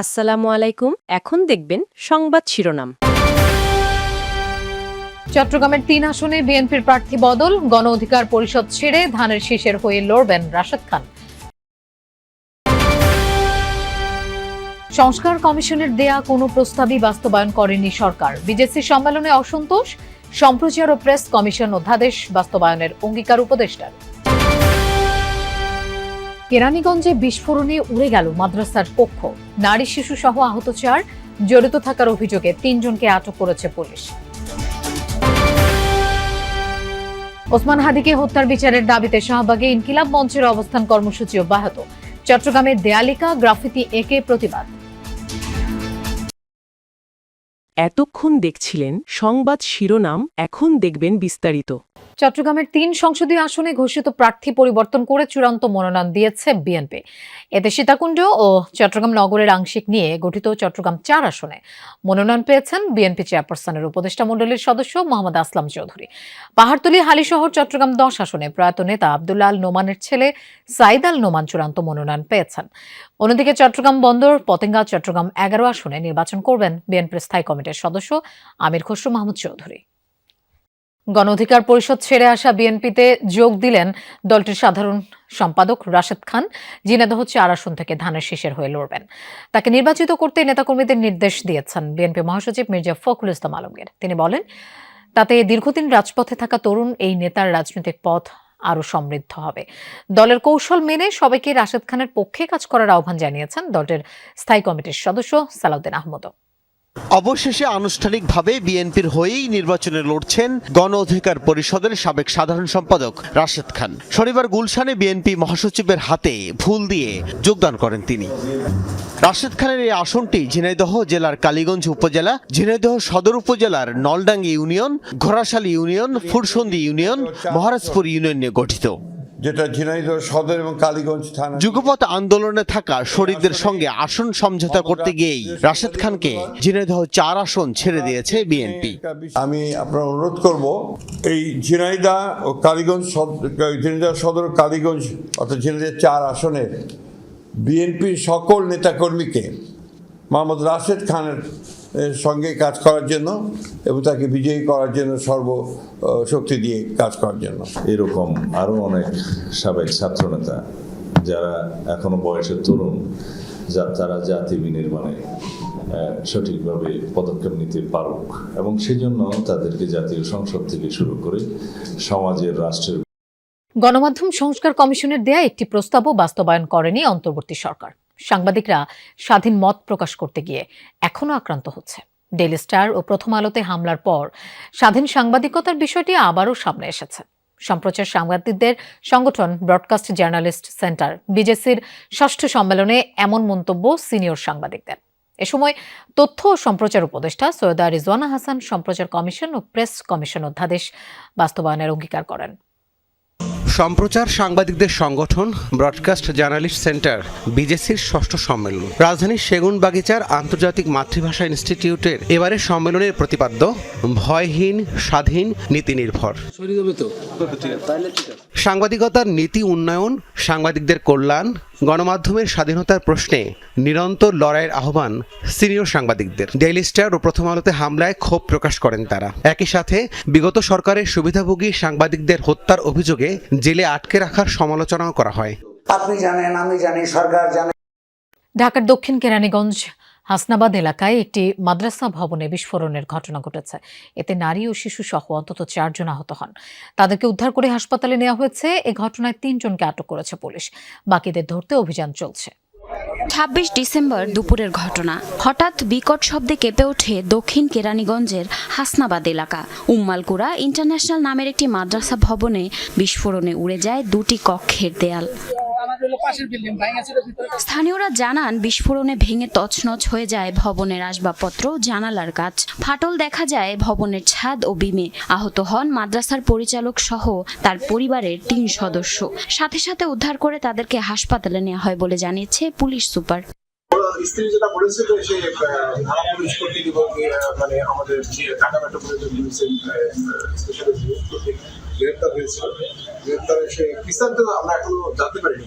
আসসালামু আলাইকুম। এখন দেখবেন সংবাদ শিরোনাম। চট্টগ্রামের ৩ আসনে বিএনপির প্রার্থী বদল, গণ অধিকার পরিষদ ছেড়ে ধানের শীষের হয়ে লড়বেন রাশেদ খান। সংস্কার কমিশনের দেয়া কোনো প্রস্তাবই বাস্তবায়ন করেনি সরকার। বিজেসি সম্মেলনে অসন্তোষ, সম্প্রচার ও প্রেস কমিশন অধ্যাদেশ বাস্তবায়নের অঙ্গীকার উপদেষ্টার। কেরানীগঞ্জে বিস্ফোরণে উড়ে গেল মাদ্রাসার কক্ষ, নারী শিশু সহ আহত ৪, জড়িত থাকার অভিযোগে ৩ জনকে আটক করেছে পুলিশ। ওসমান হাদিকে হত্যার বিচারের দাবিতে শাহবাগে ইনকিলাব মঞ্চের অবস্থান কর্মসূচি অব্যাহত। চট্টগ্রামে দেয়ালিকা গ্রাফিতি এঁকে প্রতিবাদ। এতক্ষণ দেখছিলেন সংবাদ শিরোনাম, এখন দেখবেন বিস্তারিত। চট্টগ্রামের ৩ সংসদীয় আসনে ঘোষিত প্রার্থী পরিবর্তন করে চূড়ান্ত মনোনয়ন দিয়েছে বিএনপি। এতে সীতাকুণ্ড ও চট্টগ্রাম নগরের আংশিক নিয়ে গঠিত চট্টগ্রাম ৪ আসনে মনোনয়ন পেয়েছেন বিএনপি চেয়ারপারসনের উপদেষ্টা মণ্ডলীর সদস্য মোহাম্মদ আসলাম চৌধুরী। পাহাড়তলী, হালিশহর, চট্টগ্রাম ১০ আসনে প্রয়াত নেতা আব্দুল্লাহ আল নোমানের ছেলে সাইদ আল নোমান চূড়ান্ত মনোনয়ন পেয়েছেন। অন্যদিকে চট্টগ্রাম বন্দর, পতেঙ্গা, চট্টগ্রাম ১১ আসনে নির্বাচন করবেন বিএনপির স্থায়ী কমিটির সদস্য আমির খসরু মাহমুদ চৌধুরী। গণ অধিকার পরিষদ ছেড়ে আসা বিএনপিতে যোগ দিলেন দলটির সাধারণ সম্পাদক রাশেদ খান। ঝিনাইদহ ৪ আসন থেকে ধানের শীষের হয়ে লড়বেন। তাকে নির্বাচিত করতে নেতাকর্মীদের নির্দেশ দিয়েছেন বিএনপি মহাসচিব মির্জা ফখরুল ইসলাম আলমগীর। তিনি বলেন, তাতে দীর্ঘদিন রাজপথে থাকা তরুণ এই নেতার রাজনৈতিক পথ আরও সমৃদ্ধ হবে। দলের কৌশল মেনে সবাইকে রাশেদ খানের পক্ষে কাজ করার আহ্বান জানিয়েছেন দলটির স্থায়ী কমিটির সদস্য সালাউদ্দিন আহমদ। অবশেষে আনুষ্ঠানিকভাবে বিএনপির হয়েই নির্বাচনে লড়ছেন গণ অধিকার পরিষদের সাবেক সাধারণ সম্পাদক রাশেদ খান। শনিবার গুলশানে বিএনপি মহাসচিবের হাতে ফুল দিয়ে যোগদান করেন তিনি। রাশেদ খানের এই আসনটি ঝিনাইদহ জেলার কালীগঞ্জ উপজেলা, ঝিনাইদহ সদর উপজেলার Naldangi union, Ghorashali union, Fursondi union, Maharajpur union নিয়ে গঠিত, যেটা ঝিনাইদহ সদর এবং কালীগঞ্জ থানা। যুগপৎ আন্দোলনে থাকা শরীরদের সঙ্গে আসন সমঝোতা করতে গিয়েই রাশেদ খানকে ঝিনাইদহ ৪ আসন ছেড়ে দিয়েছে বিএনপি। আমি আপনার অনুরোধ করব, এই ঝিনাইদহ ও কালীগঞ্জ, ঝিনাইদহ সদর কালীগঞ্জ অর্থাৎ ঝিনাইদহ ৪ আসনের বিএনপির সকল নেতাকর্মীকে মোহাম্মদ রাশেদ খানের সঙ্গে কাজ করার জন্য এবং তাকে বিজয়ী করার জন্য সর্বশক্তি দিয়ে কাজ করার জন্য। এরকম আরও অনেক সাবেক ছাত্রনেতা যারা এখনো বয়সের তরুণ, তারা জাতি বিনির্মাণে সঠিকভাবে পদক্ষেপ নিতে পারুক এবং সেই জন্য তাদেরকে জাতীয় সংসদ থেকে শুরু করে সমাজের, রাষ্ট্রের। গণমাধ্যম সংস্কার কমিশনের দেয়া একটি প্রস্তাবও বাস্তবায়ন করেনি অন্তর্বর্তী সরকার। সাংবাদিকরা স্বাধীন মত প্রকাশ করতে গিয়ে এখনো আক্রান্ত হচ্ছে। ডেইলি স্টার ও প্রথম আলোতে হামলার পর স্বাধীন সাংবাদিকতার বিষয়টি আবারও সামনে এসেছে। সম্প্রচার সাংবাদিকদের সংগঠন ব্রডকাস্ট জার্নালিস্ট সেন্টার বিজেসির ৬ষ্ঠ সম্মেলনে এমন মন্তব্য সিনিয়র সাংবাদিকদের। এ সময় তথ্য ও সম্প্রচার উপদেষ্টা সৈয়দা রিজওয়ানা হাসান সম্প্রচার কমিশন ও প্রেস কমিশন অধ্যাদেশ বাস্তবায়নের অঙ্গীকার করেন। সম্প্রচার সাংবাদিকদের সংগঠন ব্রডকাস্ট জার্নালিস্ট সেন্টার বিজেসির ৬ষ্ঠ সম্মেলন রাজধানীর সেগুনবাগিচার আন্তর্জাতিক মাতৃভাষা ইনস্টিটিউটের এবারের সম্মেলনের প্রতিপাদ্য ভয়হীন, স্বাধীন, নীতি নির্ভর। সাংবাদিকতার নীতি উন্নয়ন, সাংবাদিকদের কল্যাণ, গণমাধ্যমের স্বাধীনতার প্রশ্নে নিরন্তর লড়াইয়ের আহ্বান সিনিয়র সাংবাদিকদের। ডেইলি স্টার ও প্রথম আলোতে হামলায় ক্ষোভ প্রকাশ করেন তারা। একই সাথে বিগত সরকারের সুবিধাভোগী সাংবাদিকদের হত্যার অভিযোগে জেলে আটকে রাখার সমালোচনাও করা হয়। আপনি জানেন, আমি জানি, সরকার জানে। ঢাকার দক্ষিণ কেরানীগঞ্জ হাসনাবাদ এলাকায় একটি মাদ্রাসা ভবনে বিস্ফোরণের ঘটনা ঘটেছে। এতে নারী ও শিশু সহ অন্তত ৪ জন আহত হন। তাদেরকে উদ্ধার করে হাসপাতালে নেওয়া হয়েছে। এ ঘটনায় ৩ জনকে আটক করেছে পুলিশ। বাকিদের ধরতে অভিযান চলছে। ২৬ ডিসেম্বর দুপুরের ঘটনা। হঠাৎ বিকট শব্দে কেঁপে ওঠে দক্ষিণ কেরানীগঞ্জের হাসনাবাদ এলাকা। উম্মালকুরা ইন্টারন্যাশনাল নামের একটি মাদ্রাসা ভবনে বিস্ফোরণে উড়ে যায় 2টি কক্ষের দেয়াল। স্থানীয়রা জানান, বিস্ফোরণে ভেঙে তছনছ হয়ে যায় ভবনের আসবাবপত্র, জানালার কাচ। ফাটল দেখা যায় ভবনের ছাদ ও বিমে। আহত হন মাদ্রাসার পরিচালক সহ তার পরিবারের 3 সদস্য। সাথে সাথে উদ্ধার করে তাদেরকে হাসপাতালে নেওয়া হয় বলে জানিয়েছে পুলিশ সুপার। স্ত্রী যেটা বলেছে যে সে ধারা পুলিশ কর্তৃপক্ষ মানে আমাদের ঢাকা মেট্রোপলিটন পুলিশের স্পেশাল গ্রেপ্তার হয়েছিল। গ্রেপ্তারে সে বিস্তারিত আমরা এখনো জানতে পারিনি।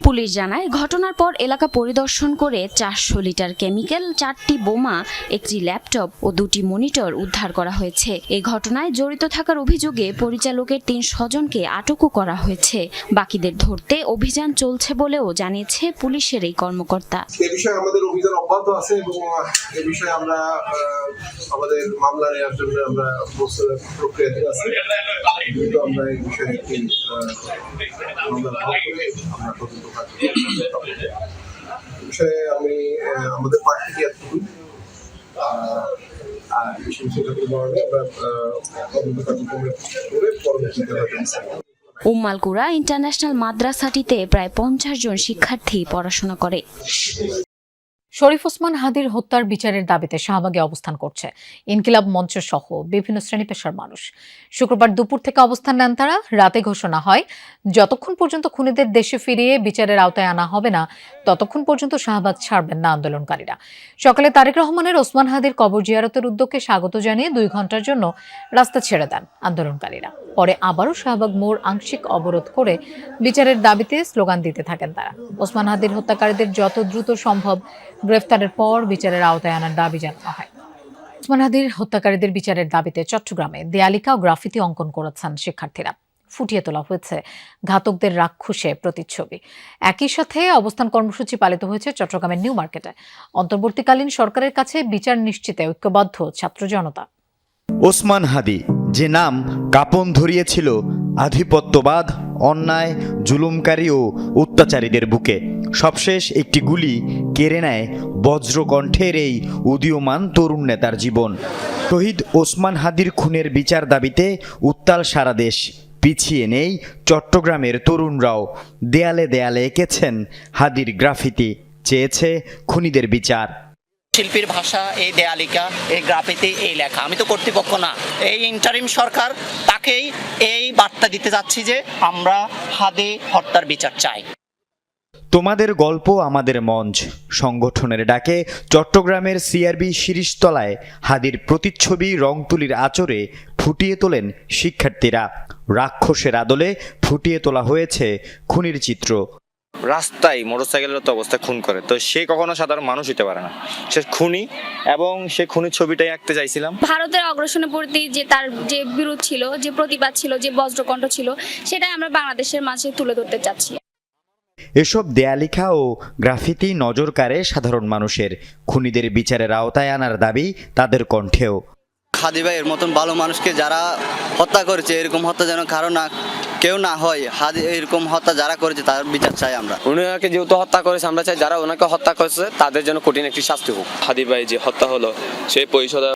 পুলিশ জানায় ঘটনার পর এলাকা পরিদর্শন করে 400 লিটার কেমিক্যাল, 4টি বোমা, একটি ল্যাপটপ ও 2টি মনিটর উদ্ধার করা হয়েছে। এই ঘটনায় জড়িত থাকার অভিযোগে পরিচালকের 3 স্বজনকে আটকও করা হয়েছে। বাকিদের ধরতে অভিযান চলছে বলেও জানিয়েছে পুলিশের এই কর্মকর্তা। এ বিষয়ে আমাদের অভিযান অব্যাহত আছে এবং এ বিষয়ে আমরা আমাদের মামলা নেওয়ার জন্য আমরা প্রক্রিয়াতে আছি। কিন্তু আমরা এই বিষয়ে একটি মামলা করে আমরা তদন্ত কাজ বিষয়ে আমি আমাদের পার্টি এতটুকু আর বিষয়টা আমরা তদন্ত কার্যক্রম করে পরবর্তীতে হয়তো উম্মালকুড়া ইন্টারন্যাশনাল মাদ্রাসাটিতে প্রায় 50 জন শিক্ষার্থী পড়াশোনা করে। শরীফ ওসমান হাদির হত্যার বিচারের দাবিতে শাহবাগে অবস্থান করছে ইনকিলাব মঞ্চ সহ বিভিন্ন শ্রেণী পেশার মানুষ। শুক্রবার দুপুর থেকে অবস্থান নেন তারা। রাতে ঘোষণা হয় যতক্ষণ পর্যন্ত খুনিদের দেশে ফিরিয়ে বিচারের আওতায় আনা হবে না ততক্ষণ পর্যন্ত শাহবাগ ছাড়বেন না আন্দোলনকারীরা। সকালে তারেক রহমানের ওসমান হাদির কবর জিয়ারতের উদ্যোগকে স্বাগত জানিয়ে 2 ঘন্টার জন্য রাস্তা ছেড়ে দেন আন্দোলনকারীরা। পরে আবারও শাহবাগ মোড় আংশিক অবরোধ করে বিচারের দাবিতে স্লোগান দিতে থাকেন তারা। ওসমান হাদির হত্যাকারীদের যত দ্রুত সম্ভব গ্রেফতারের পর বিচারের আওতায় আনার দাবি জানানো হয়। ওসমান হাদির হত্যাকারীদের বিচারের দাবিতে চট্টগ্রামে দেয়ালিকা ও গ্রাফিতি অঙ্কন করেছেন শিক্ষার্থীরা। ফুটিয়ে তোলা হয়েছে ঘাতকদের রাক্ষসে প্রতিচ্ছবি। একই সাথে অবস্থান কর্মসূচি পালিত হয়েছে চট্টগ্রামের নিউ মার্কেটে। অন্তর্বর্তীকালীন সরকারের কাছে বিচার নিশ্চিতে ঐক্যবদ্ধ ছাত্র জনতা। ওসমান হাদি যে নাম কাঁপন ধরিয়েছিল আধিপত্যবাদ, অন্যায়, জুলুমকারী ও অত্যাচারীদের বুকে, সবশেষ একটি গুলি কেড়ে নেয় বজ্রকণ্ঠের এই উদীয়মান তরুণ নেতার জীবন। শহীদ ওসমান হাদির খুনের বিচার দাবিতে উত্তাল সারা দেশ। পিছিয়ে নেই চট্টগ্রামের তরুণরাও। দেয়ালে দেয়ালে এঁকেছেন হাদির গ্রাফিতি, চেয়েছে খুনিদের বিচার। শিল্পীর ভাষা, এই দেয়ালিকা, এই গ্রাফিতি, এই লেখা। আমি তো কর্তৃপক্ষ না, এই ইন্টারিম সরকার, তাকেই এই বার্তা দিতে যাচ্ছি যে আমরা হাদি হত্যার বিচার চাই। তোমাদের গল্প আমাদের মঞ্চ সংগঠনের ডাকে চট্টগ্রামের সিআরবি শিরিষতলায় হাদির প্রতিচ্ছবি রংতুলির আঁচড়ে ফুটিয়ে তোলেন শিক্ষার্থীরা। রাক্ষসের আদলে ফুটিয়ে তোলা হয়েছে খুনির চিত্র। রাস্তায় মোটরসাইকেলের তো অবস্থা খুন করে, তো সে কখনো সাধারণ মানুষ হতে পারে না, সে খুনি, এবং সে খুনির ছবিটাই আঁকতে চাইছিলাম। ভারতের অগ্রাসনের প্রতি যে তার যে বিরোধ ছিল, যে প্রতিবাদ ছিল, যে বজ্রকণ্ঠ ছিল, সেটাই আমরা বাংলাদেশের মাঝে তুলে ধরতে চাচ্ছি। এসব দেয়ালিখা ও গ্রাফিতি নজর কাড়ে সাধারণ মানুষের। খুনিদের বিচারের আওতায় আনার দাবি তাদের কণ্ঠেও। হাদি ভাইয়ের মতন ভালো মানুষকে যারা হত্যা করেছে, এরকম হত্যা যেন কারো না কেউ না হয়। হাদি এরকম হত্যা যারা করেছে তার বিচার চাই আমরা। উনাকে যেহেতু হত্যা করেছে, আমরা চাই যারা ওনাকে হত্যা করেছে তাদের জন্য কঠিন একটি শাস্তি হোক। হাদি ভাই যে হত্যা হলো সেই পরিষদ